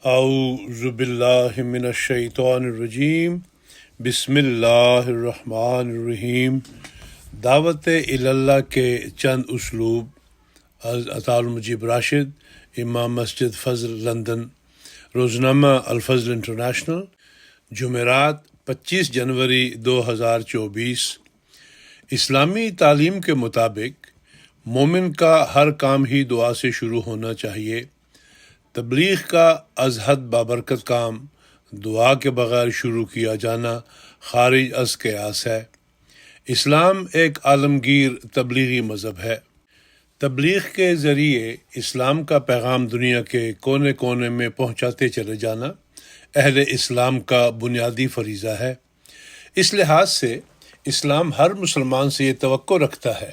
اعوذ باللہ من الشیطان الرجیم بسم اللہ الرحمن الرحیم۔ دعوت اللہ کے چند اسلوب۔ عطاء المجیب راشد، امام مسجد فضل، لندن۔ روزنامہ الفضل انٹرنیشنل، جمعرات 25 جنوری 2024۔ اسلامی تعلیم کے مطابق مومن کا ہر کام ہی دعا سے شروع ہونا چاہیے۔ تبلیغ کا ازحد بابرکت کام دعا کے بغیر شروع کیا جانا خارج از قیاس ہے۔ اسلام ایک عالمگیر تبلیغی مذہب ہے۔ تبلیغ کے ذریعے اسلام کا پیغام دنیا کے کونے کونے میں پہنچاتے چلے جانا اہل اسلام کا بنیادی فریضہ ہے۔ اس لحاظ سے اسلام ہر مسلمان سے یہ توقع رکھتا ہے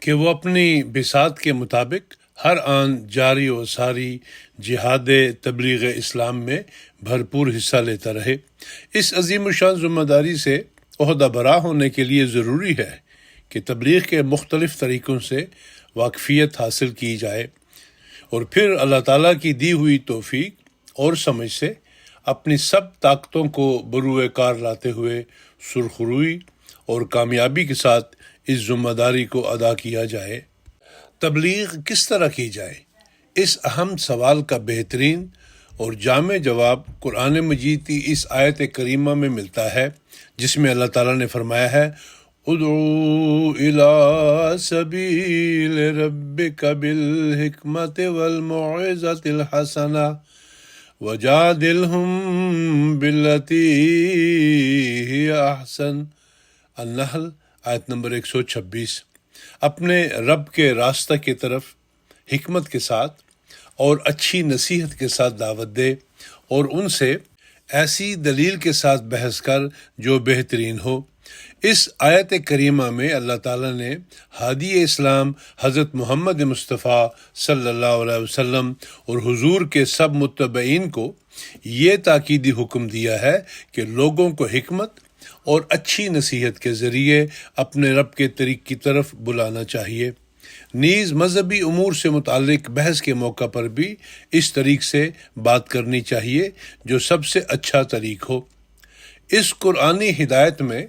کہ وہ اپنی بساط کے مطابق ہر آن جاری و ساری جہاد تبلیغ اسلام میں بھرپور حصہ لیتا رہے۔ اس عظیم الشان ذمہ داری سے عہدہ برا ہونے کے لیے ضروری ہے کہ تبلیغ کے مختلف طریقوں سے واقفیت حاصل کی جائے اور پھر اللہ تعالیٰ کی دی ہوئی توفیق اور سمجھ سے اپنی سب طاقتوں کو بروئے کار لاتے ہوئے سرخروئی اور کامیابی کے ساتھ اس ذمہ داری کو ادا کیا جائے۔ تبلیغ کس طرح کی جائے؟ اس اہم سوال کا بہترین اور جامع جواب قرآن مجید کی اس آیت کریمہ میں ملتا ہے، جس میں اللہ تعالیٰ نے فرمایا ہے ادعو الی سبیل ربک بالحکمت والموعظۃ الحسنہ وجادلہم باللتی ہی احسن۔ النحل آیت نمبر 126۔ اپنے رب کے راستہ کی طرف حکمت کے ساتھ اور اچھی نصیحت کے ساتھ دعوت دے اور ان سے ایسی دلیل کے ساتھ بحث کر جو بہترین ہو۔ اس آیت کریمہ میں اللہ تعالیٰ نے ہادی اسلام حضرت محمد مصطفیٰ صلی اللہ علیہ وسلم اور حضور کے سب متبعین کو یہ تاکیدی حکم دیا ہے کہ لوگوں کو حکمت اور اچھی نصیحت کے ذریعے اپنے رب کے طریق کی طرف بلانا چاہیے۔ نیز مذہبی امور سے متعلق بحث کے موقع پر بھی اس طریق سے بات کرنی چاہیے جو سب سے اچھا طریق ہو۔ اس قرآنی ہدایت میں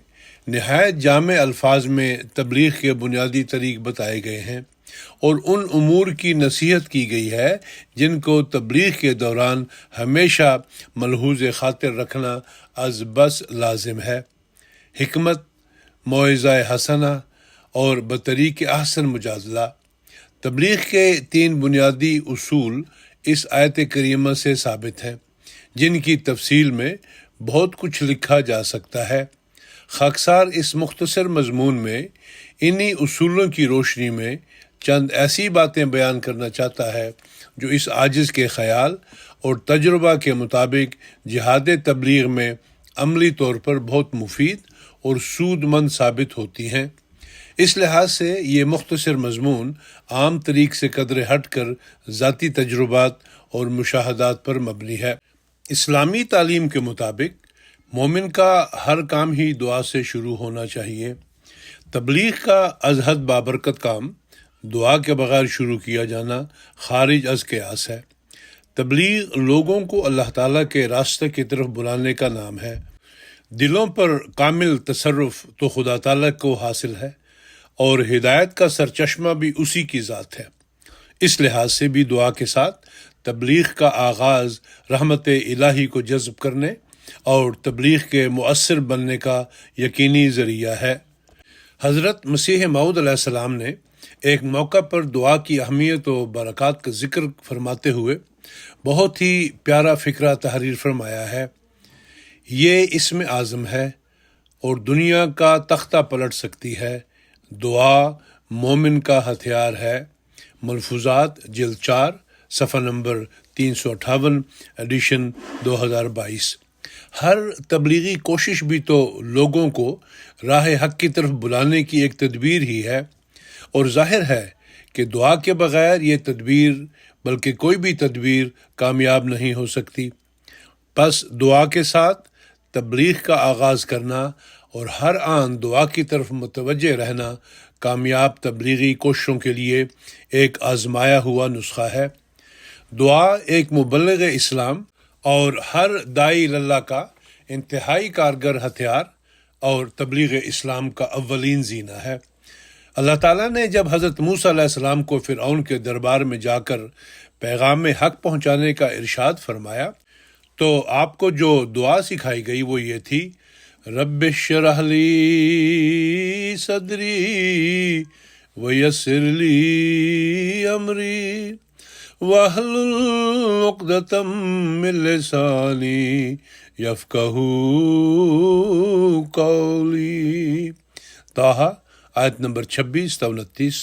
نہایت جامع الفاظ میں تبلیغ کے بنیادی طریق بتائے گئے ہیں اور ان امور کی نصیحت کی گئی ہے جن کو تبلیغ کے دوران ہمیشہ ملحوظ خاطر رکھنا از بس لازم ہے۔ حکمت، موعظہ حسنہ اور بطریق احسن مجادلہ۔ تبلیغ کے 3 بنیادی اصول اس آیت کریمہ سے ثابت ہیں، جن کی تفصیل میں بہت کچھ لکھا جا سکتا ہے۔ خاکسار اس مختصر مضمون میں انہی اصولوں کی روشنی میں چند ایسی باتیں بیان کرنا چاہتا ہے جو اس عاجز کے خیال اور تجربہ کے مطابق جہاد تبلیغ میں عملی طور پر بہت مفید اور سود مند ثابت ہوتی ہیں۔ اس لحاظ سے یہ مختصر مضمون عام طریق سے قدرے ہٹ کر ذاتی تجربات اور مشاہدات پر مبنی ہے۔ اسلامی تعلیم کے مطابق مومن کا ہر کام ہی دعا سے شروع ہونا چاہیے۔ تبلیغ کا ازحد بابرکت کام دعا کے بغیر شروع کیا جانا خارج از قیاس ہے۔ تبلیغ لوگوں کو اللہ تعالیٰ کے راستے کی طرف بلانے کا نام ہے۔ دلوں پر کامل تصرف تو خدا تعالیٰ کو حاصل ہے اور ہدایت کا سرچشمہ بھی اسی کی ذات ہے۔ اس لحاظ سے بھی دعا کے ساتھ تبلیغ کا آغاز رحمت الہی کو جذب کرنے اور تبلیغ کے مؤثر بننے کا یقینی ذریعہ ہے۔ حضرت مسیح موعود علیہ السلام نے ایک موقع پر دعا کی اہمیت و برکات کا ذکر فرماتے ہوئے بہت ہی پیارا فقرہ تحریر فرمایا ہے۔ یہ اسم اعظم ہے اور دنیا کا تختہ پلٹ سکتی ہے۔ دعا مومن کا ہتھیار ہے۔ ملفوظات جلد 4 صفحہ نمبر 358 ایڈیشن 2022۔ ہر تبلیغی کوشش بھی تو لوگوں کو راہ حق کی طرف بلانے کی ایک تدبیر ہی ہے، اور ظاہر ہے کہ دعا کے بغیر یہ تدبیر بلکہ کوئی بھی تدبیر کامیاب نہیں ہو سکتی۔ پس دعا کے ساتھ تبلیغ کا آغاز کرنا اور ہر آن دعا کی طرف متوجہ رہنا کامیاب تبلیغی کوششوں کے لیے ایک آزمایا ہوا نسخہ ہے۔ دعا ایک مبلغ اسلام اور ہر داعی اللہ کا انتہائی کارگر ہتھیار اور تبلیغ اسلام کا اولین زینہ ہے۔ اللہ تعالیٰ نے جب حضرت موسیٰ علیہ السلام کو فرعون کے دربار میں جا کر پیغام حق پہنچانے کا ارشاد فرمایا تو آپ کو جو دعا سکھائی گئی وہ یہ تھی، رب اشرح لی صدری ویسر لی امری واحلل عقدۃ من لسانی یفقہوا قولی۔ طٰہٰ آیت نمبر 26 تا 29۔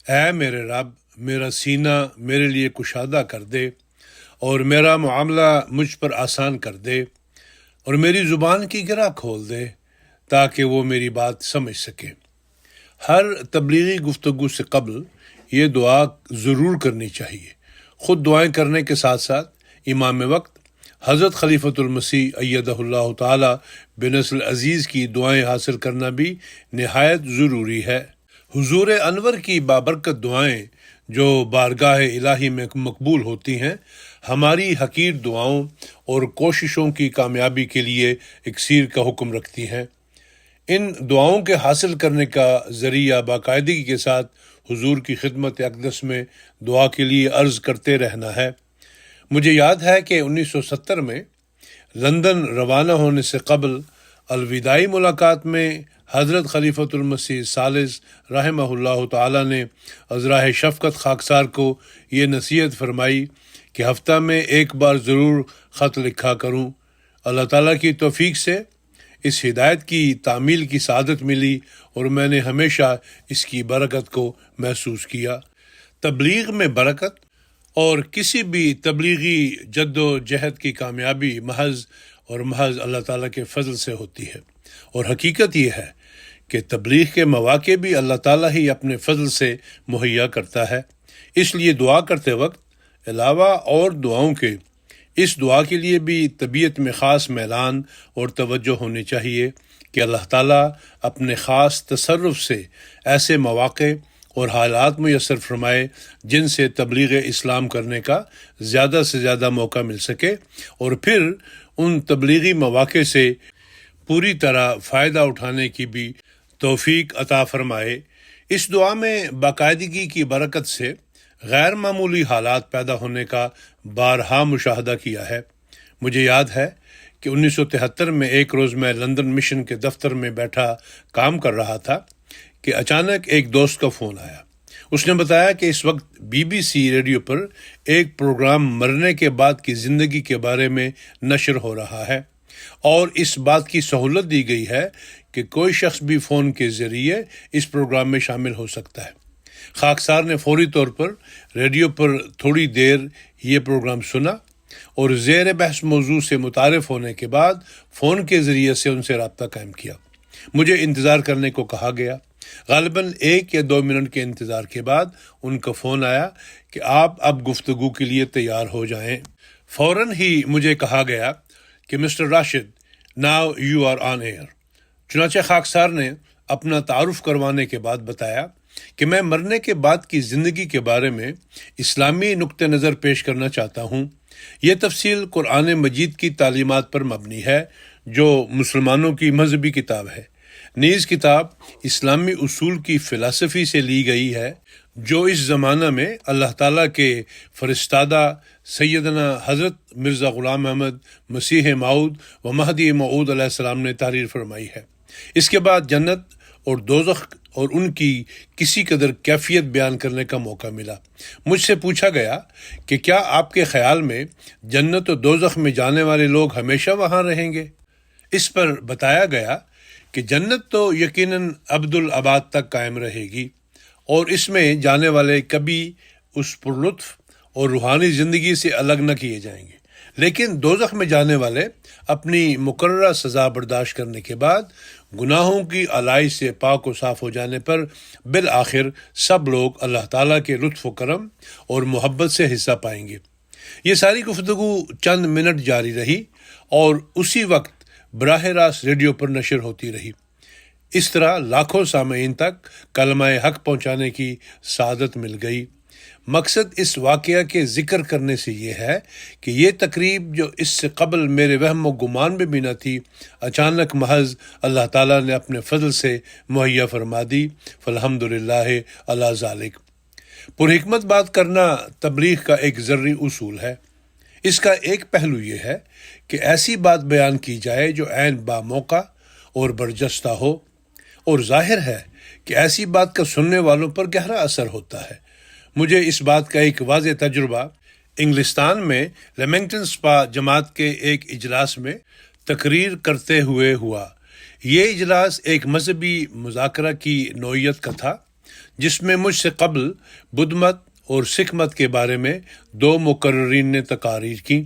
اے میرے رب، میرا سینہ میرے لیے کشادہ کر دے اور میرا معاملہ مجھ پر آسان کر دے، اور میری زبان کی گرہ کھول دے تاکہ وہ میری بات سمجھ سکے۔ ہر تبلیغی گفتگو سے قبل یہ دعا ضرور کرنی چاہیے۔ خود دعائیں کرنے کے ساتھ ساتھ امام وقت حضرت خلیفۃ المسیح ایدہ اللہ تعالی بنصر عزیز کی دعائیں حاصل کرنا بھی نہایت ضروری ہے۔ حضور انور کی بابرکت دعائیں جو بارگاہ الہی میں مقبول ہوتی ہیں، ہماری حقیر دعاؤں اور کوششوں کی کامیابی کے لیے اکسیر کا حکم رکھتی ہیں۔ ان دعاؤں کے حاصل کرنے کا ذریعہ باقاعدگی کے ساتھ حضور کی خدمت اقدس میں دعا کے لیے عرض کرتے رہنا ہے۔ مجھے یاد ہے کہ 1970 میں لندن روانہ ہونے سے قبل الوداعی ملاقات میں حضرت خلیفۃ المسیح ثالث رحمہ اللہ تعالی نے عذراء شفقت خاکسار کو یہ نصیحت فرمائی کہ ہفتہ میں ایک بار ضرور خط لکھا کروں۔ اللہ تعالیٰ کی توفیق سے اس ہدایت کی تعمیل کی سعادت ملی اور میں نے ہمیشہ اس کی برکت کو محسوس کیا۔ تبلیغ میں برکت اور کسی بھی تبلیغی جد و جہد کی کامیابی محض اللہ تعالیٰ کے فضل سے ہوتی ہے، اور حقیقت یہ ہے کہ تبلیغ کے مواقع بھی اللہ تعالیٰ ہی اپنے فضل سے مہیا کرتا ہے۔ اس لیے دعا کرتے وقت علاوہ اور دعاؤں کے اس دعا کے لیے بھی طبیعت میں خاص میلان اور توجہ ہونی چاہیے کہ اللہ تعالیٰ اپنے خاص تصرف سے ایسے مواقع اور حالات میسر فرمائے جن سے تبلیغ اسلام کرنے کا زیادہ سے زیادہ موقع مل سکے، اور پھر ان تبلیغی مواقع سے پوری طرح فائدہ اٹھانے کی بھی توفیق عطا فرمائے۔ اس دعا میں باقاعدگی کی برکت سے غیر معمولی حالات پیدا ہونے کا بارہا مشاہدہ کیا ہے۔ مجھے یاد ہے کہ 1973 میں ایک روز میں لندن مشن کے دفتر میں بیٹھا کام کر رہا تھا کہ اچانک ایک دوست کا فون آیا۔ اس نے بتایا کہ اس وقت BBC ریڈیو پر ایک پروگرام مرنے کے بعد کی زندگی کے بارے میں نشر ہو رہا ہے، اور اس بات کی سہولت دی گئی ہے کہ کوئی شخص بھی فون کے ذریعے اس پروگرام میں شامل ہو سکتا ہے۔ خاکسار نے فوری طور پر ریڈیو پر تھوڑی دیر یہ پروگرام سنا اور زیر بحث موضوع سے متعارف ہونے کے بعد فون کے ذریعے سے ان سے رابطہ قائم کیا۔ مجھے انتظار کرنے کو کہا گیا۔ غالباً 1 یا 2 منٹ کے انتظار کے بعد ان کا فون آیا کہ آپ اب گفتگو کے لیے تیار ہو جائیں۔ فوراً ہی مجھے کہا گیا کہ mister Rashid, now you are on air. چنانچہ خاکسار نے اپنا تعارف کروانے کے بعد بتایا کہ میں مرنے کے بعد کی زندگی کے بارے میں اسلامی نقطہ نظر پیش کرنا چاہتا ہوں۔ یہ تفصیل قرآن مجید کی تعلیمات پر مبنی ہے جو مسلمانوں کی مذہبی کتاب ہے، نیز کتاب اسلامی اصول کی فلسفی سے لی گئی ہے جو اس زمانہ میں اللہ تعالیٰ کے فرستادہ سیدنا حضرت مرزا غلام احمد مسیح موعود و مہدی موعود علیہ السلام نے تحریر فرمائی ہے۔ اس کے بعد جنت اور دوزخ اور ان کی کسی قدر کیفیت بیان کرنے کا موقع ملا۔ مجھ سے پوچھا گیا کہ کیا آپ کے خیال میں جنت و دوزخ میں جانے والے لوگ ہمیشہ وہاں رہیں گے؟ اس پر بتایا گیا کہ جنت تو یقیناً ابدالآباد تک قائم رہے گی، اور اس میں جانے والے کبھی اس پرلطف اور روحانی زندگی سے الگ نہ کیے جائیں گے، لیکن دوزخ میں جانے والے اپنی مقررہ سزا برداشت کرنے کے بعد گناہوں کی علائش سے پاک و صاف ہو جانے پر بالآخر سب لوگ اللہ تعالیٰ کے لطف و کرم اور محبت سے حصہ پائیں گے۔ یہ ساری گفتگو چند منٹ جاری رہی اور اسی وقت براہ راست ریڈیو پر نشر ہوتی رہی۔ اس طرح لاکھوں سامعین تک کلمہ حق پہنچانے کی سعادت مل گئی۔ مقصد اس واقعہ کے ذکر کرنے سے یہ ہے کہ یہ تقریب جو اس سے قبل میرے وہم و گمان میں بھی نہ تھی، اچانک محض اللہ تعالیٰ نے اپنے فضل سے مہیا فرما دی۔ فالحمد للہ علی ذالک۔ پرحکمت بات کرنا تبلیغ کا ایک ضروری اصول ہے۔ اس کا ایک پہلو یہ ہے کہ ایسی بات بیان کی جائے جو عین با موقع اور برجستہ ہو، اور ظاہر ہے کہ ایسی بات کا سننے والوں پر گہرا اثر ہوتا ہے۔ مجھے اس بات کا ایک واضح تجربہ انگلستان میں لیمنگٹن سپا جماعت کے ایک اجلاس میں تقریر کرتے ہوئے ہوا۔ یہ اجلاس ایک مذہبی مذاکرہ کی نوعیت کا تھا، جس میں مجھ سے قبل بدھ مت اور سکھ مت کے بارے میں 2 مقررین نے تقاریر کی۔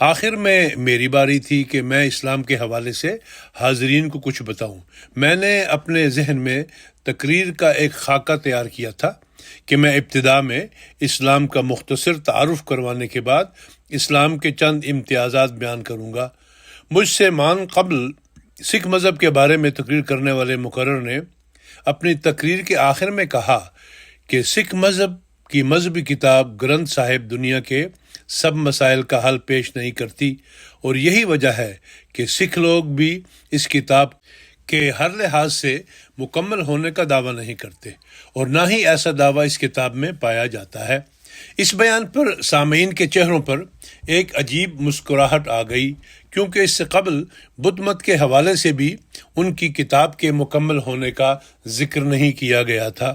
آخر میں میری باری تھی کہ میں اسلام کے حوالے سے حاضرین کو کچھ بتاؤں۔ میں نے اپنے ذہن میں تقریر کا ایک خاکہ تیار کیا تھا کہ میں ابتدا میں اسلام کا مختصر تعارف کروانے کے بعد اسلام کے چند امتیازات بیان کروں گا۔ مجھ سے مان قبل سکھ مذہب کے بارے میں تقریر کرنے والے مقرر نے اپنی تقریر کے آخر میں کہا کہ سکھ مذہب کی مذہبی کتاب گرنتھ صاحب دنیا کے سب مسائل کا حل پیش نہیں کرتی، اور یہی وجہ ہے کہ سکھ لوگ بھی اس کتاب کے ہر لحاظ سے مکمل ہونے کا دعویٰ نہیں کرتے، اور نہ ہی ایسا دعویٰ اس کتاب میں پایا جاتا ہے۔ اس بیان پر سامعین کے چہروں پر ایک عجیب مسکراہٹ آ گئی، کیونکہ اس سے قبل بدھ مت کے حوالے سے بھی ان کی کتاب کے مکمل ہونے کا ذکر نہیں کیا گیا تھا۔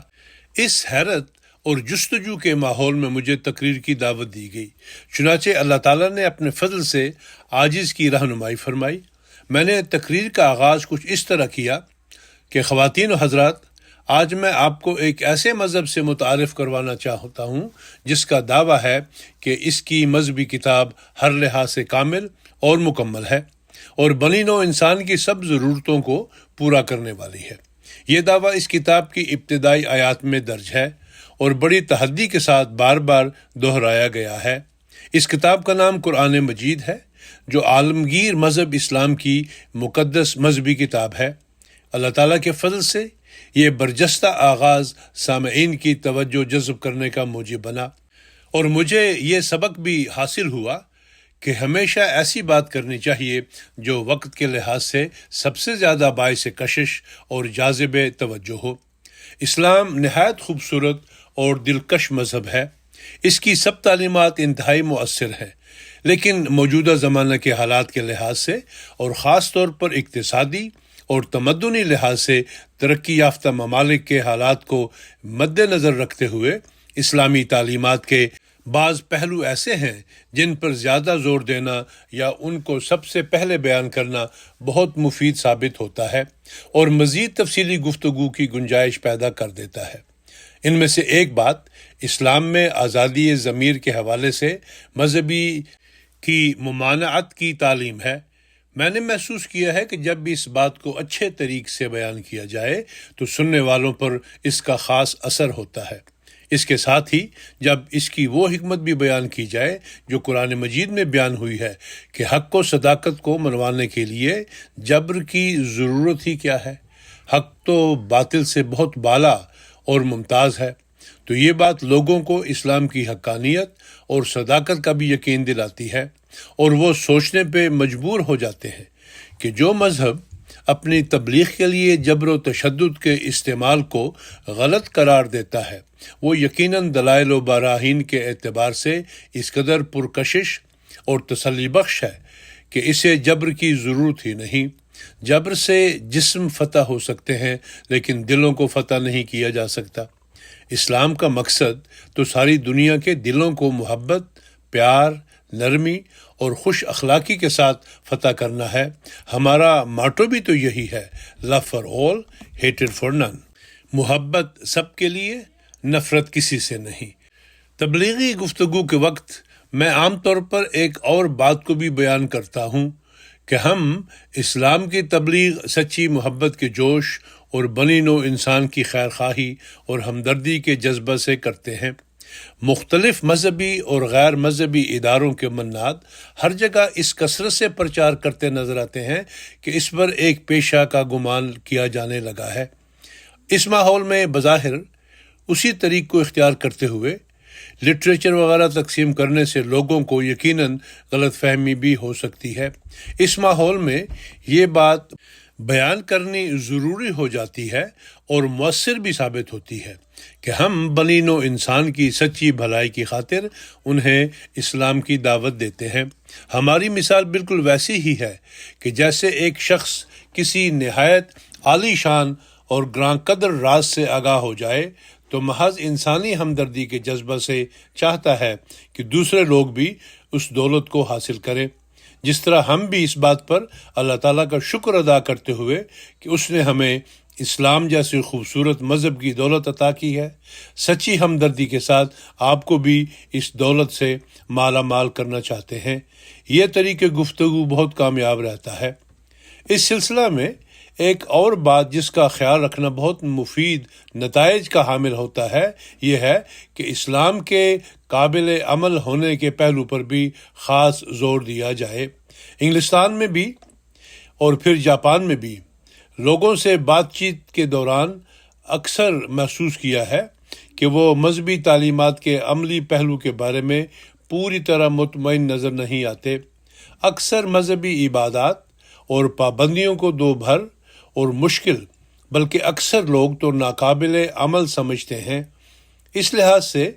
اس حیرت اور جستجو کے ماحول میں مجھے تقریر کی دعوت دی گئی۔ چنانچہ اللہ تعالیٰ نے اپنے فضل سے عاجز کی رہنمائی فرمائی۔ میں نے تقریر کا آغاز کچھ اس طرح کیا کہ خواتین و حضرات، آج میں آپ کو ایک ایسے مذہب سے متعارف کروانا چاہتا ہوں جس کا دعویٰ ہے کہ اس کی مذہبی کتاب ہر لحاظ سے کامل اور مکمل ہے، اور بنی نوع انسان کی سب ضرورتوں کو پورا کرنے والی ہے۔ یہ دعویٰ اس کتاب کی ابتدائی آیات میں درج ہے اور بڑی تحدی کے ساتھ بار بار دہرایا گیا ہے۔ اس کتاب کا نام قرآن مجید ہے، جو عالمگیر مذہب اسلام کی مقدس مذہبی کتاب ہے۔ اللہ تعالیٰ کے فضل سے یہ برجستہ آغاز سامعین کی توجہ جذب کرنے کا موجب بنا، اور مجھے یہ سبق بھی حاصل ہوا کہ ہمیشہ ایسی بات کرنی چاہیے جو وقت کے لحاظ سے سب سے زیادہ باعث کشش اور جاذب توجہ ہو۔ اسلام نہایت خوبصورت اور دلکش مذہب ہے۔ اس کی سب تعلیمات انتہائی مؤثر ہیں، لیکن موجودہ زمانہ کے حالات کے لحاظ سے اور خاص طور پر اقتصادی اور تمدنی لحاظ سے ترقی یافتہ ممالک کے حالات کو مد نظر رکھتے ہوئے اسلامی تعلیمات کے بعض پہلو ایسے ہیں جن پر زیادہ زور دینا یا ان کو سب سے پہلے بیان کرنا بہت مفید ثابت ہوتا ہے اور مزید تفصیلی گفتگو کی گنجائش پیدا کر دیتا ہے۔ ان میں سے ایک بات اسلام میں آزادی ضمیر کے حوالے سے مذہبی کی ممانعت کی تعلیم ہے۔ میں نے محسوس کیا ہے کہ جب بھی اس بات کو اچھے طریقے سے بیان کیا جائے تو سننے والوں پر اس کا خاص اثر ہوتا ہے۔ اس کے ساتھ ہی جب اس کی وہ حکمت بھی بیان کی جائے جو قرآن مجید میں بیان ہوئی ہے کہ حق و صداقت کو منوانے کے لیے جبر کی ضرورت ہی کیا ہے، حق تو باطل سے بہت بالا اور ممتاز ہے، تو یہ بات لوگوں کو اسلام کی حقانیت اور صداقت کا بھی یقین دلاتی ہے، اور وہ سوچنے پہ مجبور ہو جاتے ہیں کہ جو مذہب اپنی تبلیغ کے لیے جبر و تشدد کے استعمال کو غلط قرار دیتا ہے، وہ یقیناً دلائل و براہین کے اعتبار سے اس قدر پرکشش اور تسلی بخش ہے کہ اسے جبر کی ضرورت ہی نہیں۔ جبر سے جسم فتح ہو سکتے ہیں لیکن دلوں کو فتح نہیں کیا جا سکتا۔ اسلام کا مقصد تو ساری دنیا کے دلوں کو محبت، پیار، نرمی اور خوش اخلاقی کے ساتھ فتح کرنا ہے۔ ہمارا ماٹو بھی تو یہی ہے، لو فار آل، ہیٹڈ فار نن، محبت سب کے لیے، نفرت کسی سے نہیں۔ تبلیغی گفتگو کے وقت میں عام طور پر ایک اور بات کو بھی بیان کرتا ہوں کہ ہم اسلام کی تبلیغ سچی محبت کے جوش اور بنی نوع انسان کی خیر خواہی اور ہمدردی کے جذبہ سے کرتے ہیں۔ مختلف مذہبی اور غیر مذہبی اداروں کے مناد ہر جگہ اس کثرت سے پرچار کرتے نظر آتے ہیں کہ اس پر ایک پیشہ کا گمان کیا جانے لگا ہے۔ اس ماحول میں بظاہر اسی طریق کو اختیار کرتے ہوئے لٹریچر وغیرہ تقسیم کرنے سے لوگوں کو یقیناً غلط فہمی بھی ہو سکتی ہے۔ اس ماحول میں یہ بات بیان کرنی ضروری ہو جاتی ہے اور مؤثر بھی ثابت ہوتی ہے کہ ہم بنی نوع انسان کی سچی بھلائی کی خاطر انہیں اسلام کی دعوت دیتے ہیں۔ ہماری مثال بالکل ویسی ہی ہے کہ جیسے ایک شخص کسی نہایت عالی شان اور گراں قدر راز سے آگاہ ہو جائے تو محض انسانی ہمدردی کے جذبہ سے چاہتا ہے کہ دوسرے لوگ بھی اس دولت کو حاصل کریں، جس طرح ہم بھی اس بات پر اللہ تعالیٰ کا شکر ادا کرتے ہوئے کہ اس نے ہمیں اسلام جیسے خوبصورت مذہب کی دولت عطا کی ہے، سچی ہمدردی کے ساتھ آپ کو بھی اس دولت سے مالا مال کرنا چاہتے ہیں۔ یہ طریقہ گفتگو بہت کامیاب رہتا ہے۔ اس سلسلہ میں ایک اور بات جس کا خیال رکھنا بہت مفید نتائج کا حامل ہوتا ہے، یہ ہے کہ اسلام کے قابل عمل ہونے کے پہلو پر بھی خاص زور دیا جائے۔ انگلستان میں بھی اور پھر جاپان میں بھی لوگوں سے بات چیت کے دوران اکثر محسوس کیا ہے کہ وہ مذہبی تعلیمات کے عملی پہلو کے بارے میں پوری طرح مطمئن نظر نہیں آتے۔ اکثر مذہبی عبادات اور پابندیوں کو دو بھر اور مشکل بلکہ اکثر لوگ تو ناقابل عمل سمجھتے ہیں۔ اس لحاظ سے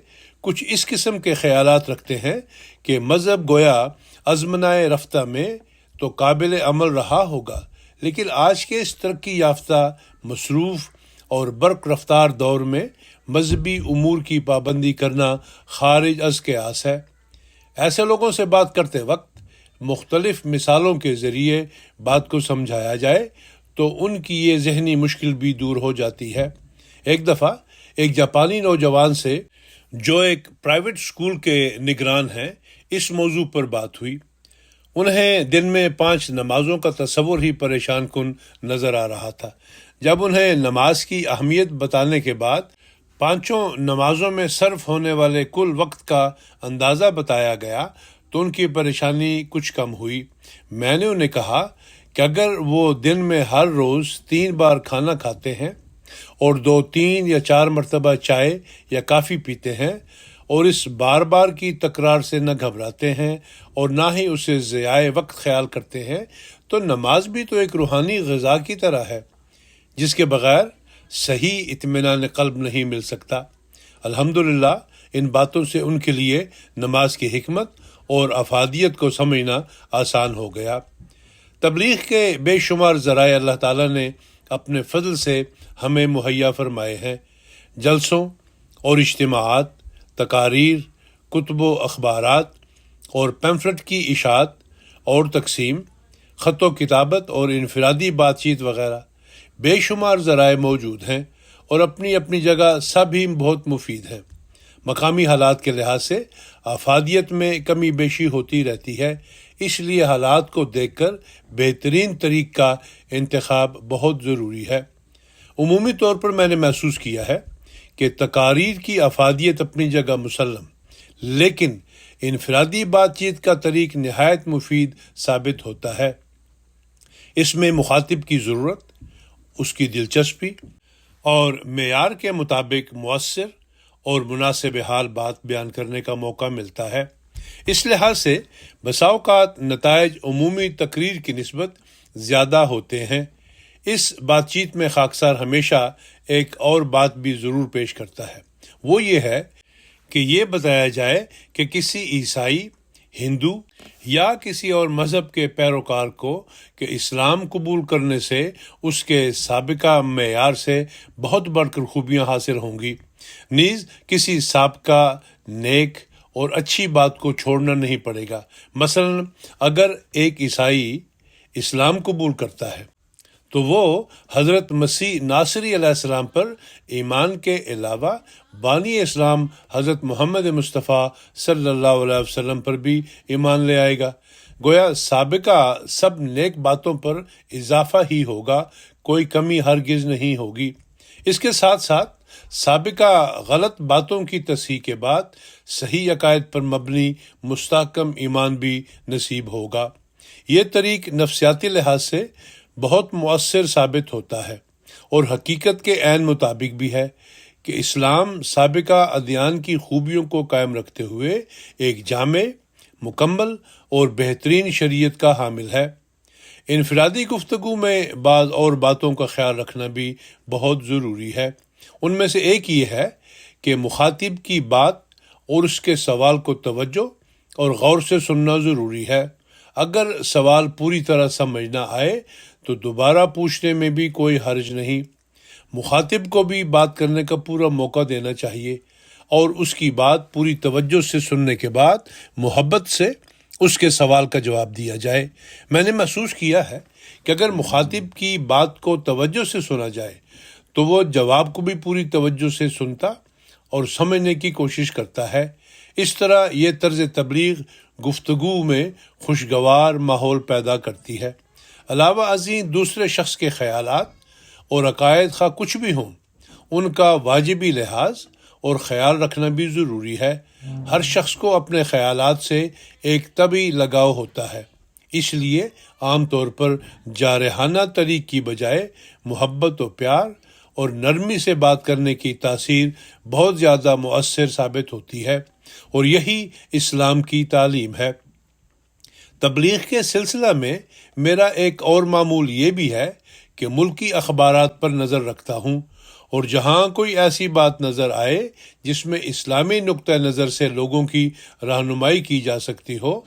کچھ اس قسم کے خیالات رکھتے ہیں کہ مذہب گویا ازمنۂ رفتہ میں تو قابل عمل رہا ہوگا، لیکن آج کے اس ترقی یافتہ، مصروف اور برق رفتار دور میں مذہبی امور کی پابندی کرنا خارج از قیاس ہے۔ ایسے لوگوں سے بات کرتے وقت مختلف مثالوں کے ذریعے بات کو سمجھایا جائے تو ان کی یہ ذہنی مشکل بھی دور ہو جاتی ہے۔ ایک دفعہ ایک جاپانی نوجوان سے جو ایک پرائیویٹ اسکول کے نگران ہیں اس موضوع پر بات ہوئی۔ انہیں دن میں 5 نمازوں کا تصور ہی پریشان کن نظر آ رہا تھا۔ جب انہیں نماز کی اہمیت بتانے کے بعد 5 نمازوں میں صرف ہونے والے کل وقت کا اندازہ بتایا گیا تو ان کی پریشانی کچھ کم ہوئی۔ میں نے انہیں کہا کہ اگر وہ دن میں ہر روز 3 بار کھانا کھاتے ہیں اور 2, 3 یا 4 مرتبہ چائے یا کافی پیتے ہیں اور اس بار بار کی تکرار سے نہ گھبراتے ہیں اور نہ ہی اسے ضیاع وقت خیال کرتے ہیں تو نماز بھی تو ایک روحانی غذا کی طرح ہے جس کے بغیر صحیح اطمینان قلب نہیں مل سکتا۔ الحمدللہ ان باتوں سے ان کے لیے نماز کی حکمت اور افادیت کو سمجھنا آسان ہو گیا۔ تبلیغ کے بے شمار ذرائع اللہ تعالیٰ نے اپنے فضل سے ہمیں مہیا فرمائے ہیں۔ جلسوں اور اجتماعات، تقاریر، کتب و اخبارات اور پیمفلٹ کی اشاعت اور تقسیم، خط و کتابت اور انفرادی بات چیت وغیرہ بے شمار ذرائع موجود ہیں اور اپنی اپنی جگہ سب ہی بہت مفید ہیں۔ مقامی حالات کے لحاظ سے افادیت میں کمی بیشی ہوتی رہتی ہے، اس لیے حالات کو دیکھ کر بہترین طریق کا انتخاب بہت ضروری ہے۔ عمومی طور پر میں نے محسوس کیا ہے کہ تقاریر کی افادیت اپنی جگہ مسلم، لیکن انفرادی بات چیت کا طریق نہایت مفید ثابت ہوتا ہے۔ اس میں مخاطب کی ضرورت، اس کی دلچسپی اور معیار کے مطابق مؤثر اور مناسب حال بات بیان کرنے کا موقع ملتا ہے۔ اس لحاظ سے بسا اوقات نتائج عمومی تقریر کی نسبت زیادہ ہوتے ہیں۔ اس بات چیت میں خاکسار ہمیشہ ایک اور بات بھی ضرور پیش کرتا ہے، وہ یہ ہے کہ یہ بتایا جائے کہ کسی عیسائی، ہندو یا کسی اور مذہب کے پیروکار کو کہ اسلام قبول کرنے سے اس کے سابقہ معیار سے بہت بڑھ کر خوبیاں حاصل ہوں گی، نیز کسی سابقہ نیک اور اچھی بات کو چھوڑنا نہیں پڑے گا۔ مثلا اگر ایک عیسائی اسلام قبول کرتا ہے تو وہ حضرت مسیح ناصری علیہ السلام پر ایمان کے علاوہ بانی اسلام حضرت محمد مصطفیٰ صلی اللہ علیہ وسلم پر بھی ایمان لے آئے گا۔ گویا سابقہ سب نیک باتوں پر اضافہ ہی ہوگا، کوئی کمی ہرگز نہیں ہوگی۔ اس کے ساتھ ساتھ سابقہ غلط باتوں کی تصحیح کے بعد صحیح عقائد پر مبنی مستحکم ایمان بھی نصیب ہوگا۔ یہ طریق نفسیاتی لحاظ سے بہت مؤثر ثابت ہوتا ہے اور حقیقت کے عین مطابق بھی ہے کہ اسلام سابقہ ادیان کی خوبیوں کو قائم رکھتے ہوئے ایک جامع، مکمل اور بہترین شریعت کا حامل ہے۔ انفرادی گفتگو میں بعض اور باتوں کا خیال رکھنا بھی بہت ضروری ہے۔ ان میں سے ایک یہ ہے کہ مخاطب کی بات اور اس کے سوال کو توجہ اور غور سے سننا ضروری ہے۔ اگر سوال پوری طرح سمجھ نہ آئے تو دوبارہ پوچھنے میں بھی کوئی حرج نہیں۔ مخاطب کو بھی بات کرنے کا پورا موقع دینا چاہیے اور اس کی بات پوری توجہ سے سننے کے بعد محبت سے اس کے سوال کا جواب دیا جائے۔ میں نے محسوس کیا ہے کہ اگر مخاطب کی بات کو توجہ سے سنا جائے تو وہ جواب کو بھی پوری توجہ سے سنتا اور سمجھنے کی کوشش کرتا ہے۔ اس طرح یہ طرز تبلیغ گفتگو میں خوشگوار ماحول پیدا کرتی ہے۔ علاوہ ازیں دوسرے شخص کے خیالات اور عقائد خواہ کچھ بھی ہوں، ان کا واجبی لحاظ اور خیال رکھنا بھی ضروری ہے۔ ہر شخص کو اپنے خیالات سے ایک طبعی لگاؤ ہوتا ہے، اس لیے عام طور پر جارحانہ طریق کی بجائے محبت و پیار اور نرمی سے بات کرنے کی تاثیر بہت زیادہ مؤثر ثابت ہوتی ہے، اور یہی اسلام کی تعلیم ہے۔ تبلیغ کے سلسلہ میں میرا ایک اور معمول یہ بھی ہے کہ ملکی اخبارات پر نظر رکھتا ہوں، اور جہاں کوئی ایسی بات نظر آئے جس میں اسلامی نقطہ نظر سے لوگوں کی رہنمائی کی جا سکتی ہو،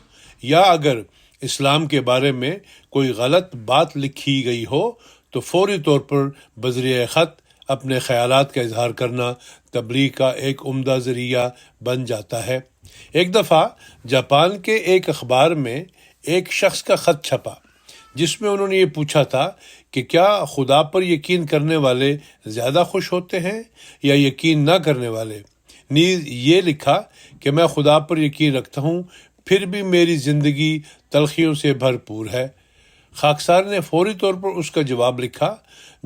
یا اگر اسلام کے بارے میں کوئی غلط بات لکھی گئی ہو تو فوری طور پر بذریعہ خط اپنے خیالات کا اظہار کرنا تبلیغ کا ایک عمدہ ذریعہ بن جاتا ہے۔ ایک دفعہ جاپان کے ایک اخبار میں ایک شخص کا خط چھپا جس میں انہوں نے یہ پوچھا تھا کہ کیا خدا پر یقین کرنے والے زیادہ خوش ہوتے ہیں یا یقین نہ کرنے والے؟ نیز یہ لکھا کہ میں خدا پر یقین رکھتا ہوں، پھر بھی میری زندگی تلخیوں سے بھرپور ہے۔ خاکسار نے فوری طور پر اس کا جواب لکھا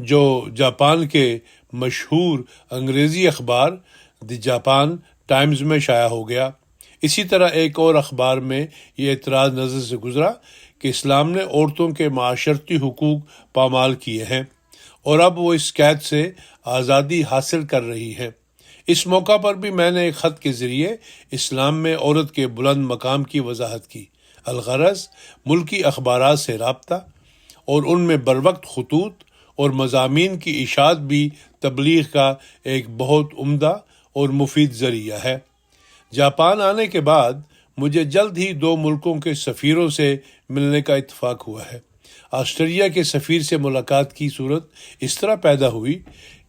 جو جاپان کے مشہور انگریزی اخبار دی جاپان ٹائمز میں شائع ہو گیا۔ اسی طرح ایک اور اخبار میں یہ اعتراض نظر سے گزرا کہ اسلام نے عورتوں کے معاشرتی حقوق پامال کیے ہیں اور اب وہ اس قید سے آزادی حاصل کر رہی ہیں۔ اس موقع پر بھی میں نے ایک خط کے ذریعے اسلام میں عورت کے بلند مقام کی وضاحت کی۔ الغرض ملکی اخبارات سے رابطہ اور ان میں بروقت خطوط اور مضامین کی اشاعت بھی تبلیغ کا ایک بہت عمدہ اور مفید ذریعہ ہے۔ جاپان آنے کے بعد مجھے جلد ہی 2 ملکوں کے سفیروں سے ملنے کا اتفاق ہوا ہے۔ آسٹریلیا کے سفیر سے ملاقات کی صورت اس طرح پیدا ہوئی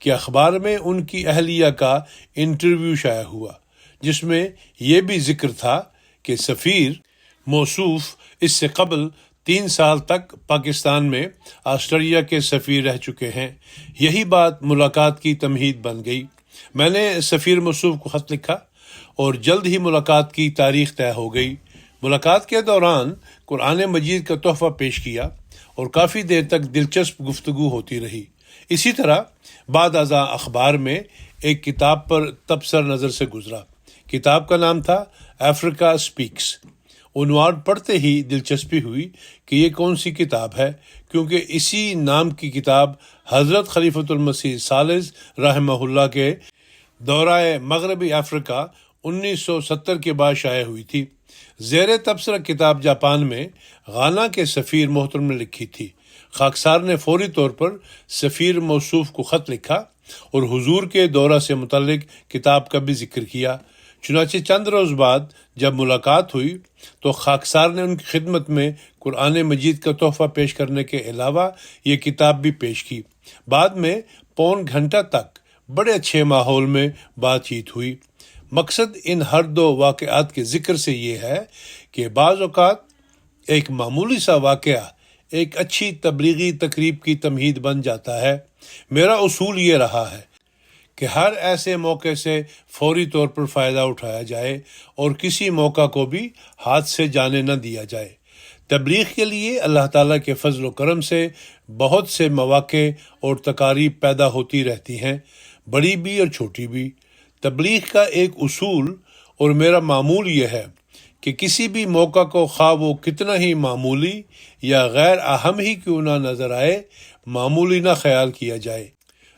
کہ اخبار میں ان کی اہلیہ کا انٹرویو شائع ہوا، جس میں یہ بھی ذکر تھا کہ سفیر موصوف اس سے قبل 3 سال تک پاکستان میں آسٹریلیا کے سفیر رہ چکے ہیں۔ یہی بات ملاقات کی تمہید بن گئی۔ میں نے سفیر موصوف کو خط لکھا اور جلد ہی ملاقات کی تاریخ طے ہو گئی۔ ملاقات کے دوران قرآن مجید کا تحفہ پیش کیا اور کافی دیر تک دلچسپ گفتگو ہوتی رہی۔ اسی طرح بعد ازاں اخبار میں ایک کتاب پر تبصرہ نظر سے گزرا۔ کتاب کا نام تھا افریقہ اسپیکس۔ عنوان پڑھتے ہی دلچسپی ہوئی کہ یہ کون سی کتاب ہے، کیونکہ اسی نام کی کتاب حضرت خلیفۃ المسیح ثالث رحمہ اللہ کے دورہ مغربی افریقہ 1970 کے بعد شائع ہوئی تھی۔ زیر تبصرہ کتاب جاپان میں غانا کے سفیر محترم نے لکھی تھی۔ خاکسار نے فوری طور پر سفیر موصوف کو خط لکھا اور حضور کے دورہ سے متعلق کتاب کا بھی ذکر کیا۔ چنانچہ چند روز بعد جب ملاقات ہوئی تو خاکسار نے ان کی خدمت میں قرآن مجید کا تحفہ پیش کرنے کے علاوہ یہ کتاب بھی پیش کی۔ بعد میں پون گھنٹہ تک بڑے اچھے ماحول میں بات چیت ہوئی۔ مقصد ان ہر 2 واقعات کے ذکر سے یہ ہے کہ بعض اوقات ایک معمولی سا واقعہ ایک اچھی تبلیغی تقریب کی تمہید بن جاتا ہے۔ میرا اصول یہ رہا ہے کہ ہر ایسے موقع سے فوری طور پر فائدہ اٹھایا جائے اور کسی موقع کو بھی ہاتھ سے جانے نہ دیا جائے۔ تبلیغ کے لیے اللہ تعالیٰ کے فضل و کرم سے بہت سے مواقع اور تقاریب پیدا ہوتی رہتی ہیں، بڑی بھی اور چھوٹی بھی۔ تبلیغ کا ایک اصول اور میرا معمول یہ ہے کہ کسی بھی موقع کو خواہ وہ کتنا ہی معمولی یا غیر اہم ہی کیوں نہ نظر آئے، معمولی نہ خیال کیا جائے۔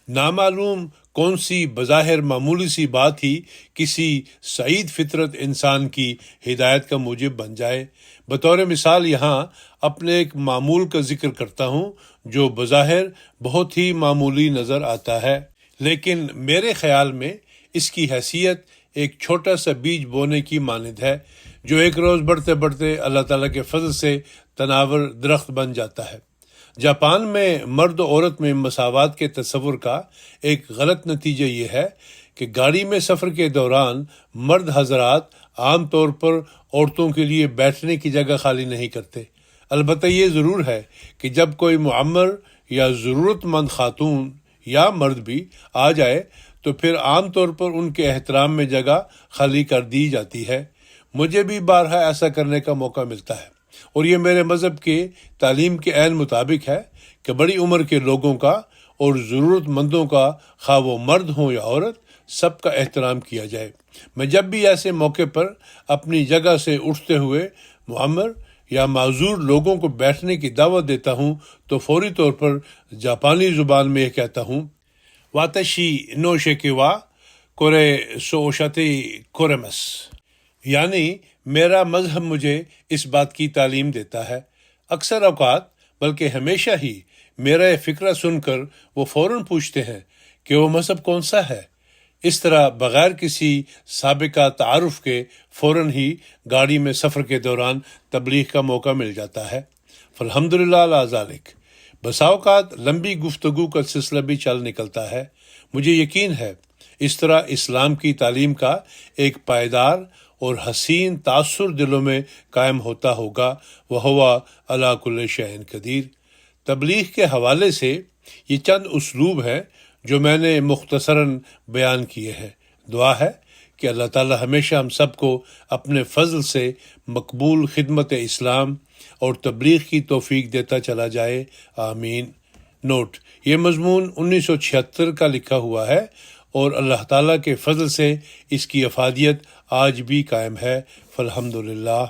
نامعلوم کون سی بظاہر معمولی سی بات ہی کسی سعید فطرت انسان کی ہدایت کا موجب بن جائے۔ بطور مثال یہاں اپنے ایک معمول کا ذکر کرتا ہوں جو بظاہر بہت ہی معمولی نظر آتا ہے، لیکن میرے خیال میں اس کی حیثیت ایک چھوٹا سا بیج بونے کی مانند ہے جو ایک روز بڑھتے بڑھتے اللہ تعالیٰ کے فضل سے تناور درخت بن جاتا ہے۔ جاپان میں مرد و عورت میں مساوات کے تصور کا ایک غلط نتیجہ یہ ہے کہ گاڑی میں سفر کے دوران مرد حضرات عام طور پر عورتوں کے لیے بیٹھنے کی جگہ خالی نہیں کرتے۔ البتہ یہ ضرور ہے کہ جب کوئی معمر یا ضرورت مند خاتون یا مرد بھی آ جائے تو پھر عام طور پر ان کے احترام میں جگہ خالی کر دی جاتی ہے۔ مجھے بھی بارہا ایسا کرنے کا موقع ملتا ہے، اور یہ میرے مذہب کے تعلیم کے عین مطابق ہے کہ بڑی عمر کے لوگوں کا اور ضرورت مندوں کا، خواہ وہ مرد ہوں یا عورت، سب کا احترام کیا جائے۔ میں جب بھی ایسے موقع پر اپنی جگہ سے اٹھتے ہوئے معمر یا معذور لوگوں کو بیٹھنے کی دعوت دیتا ہوں تو فوری طور پر جاپانی زبان میں یہ کہتا ہوں، واتشی نو شیکیوا کورے سوشاتی کورمس، یعنی میرا مذہب مجھے اس بات کی تعلیم دیتا ہے۔ اکثر اوقات بلکہ ہمیشہ ہی میرا یہ فکرہ سن کر وہ فوراً پوچھتے ہیں کہ وہ مذہب کون سا ہے۔ اس طرح بغیر کسی سابقہ تعارف کے فوراً ہی گاڑی میں سفر کے دوران تبلیغ کا موقع مل جاتا ہے۔ فالحمدللہ علی ذالک۔ بسا اوقات لمبی گفتگو کا سلسلہ بھی چل نکلتا ہے۔ مجھے یقین ہے اس طرح اسلام کی تعلیم کا ایک پائیدار اور حسین تاثر دلوں میں قائم ہوتا ہوگا۔ وَهُوَ عَلَى كُلِّ شَيْءٍ قدیر۔ تبلیغ کے حوالے سے یہ چند اسلوب ہیں جو میں نے مختصراً بیان کیے ہیں۔ دعا ہے کہ اللہ تعالی ہمیشہ ہم سب کو اپنے فضل سے مقبول خدمت اسلام اور تبلیغ کی توفیق دیتا چلا جائے، آمین۔ نوٹ: یہ مضمون 1976 کا لکھا ہوا ہے اور اللہ تعالیٰ کے فضل سے اس کی افادیت آج بھی قائم ہے، فالحمدللہ۔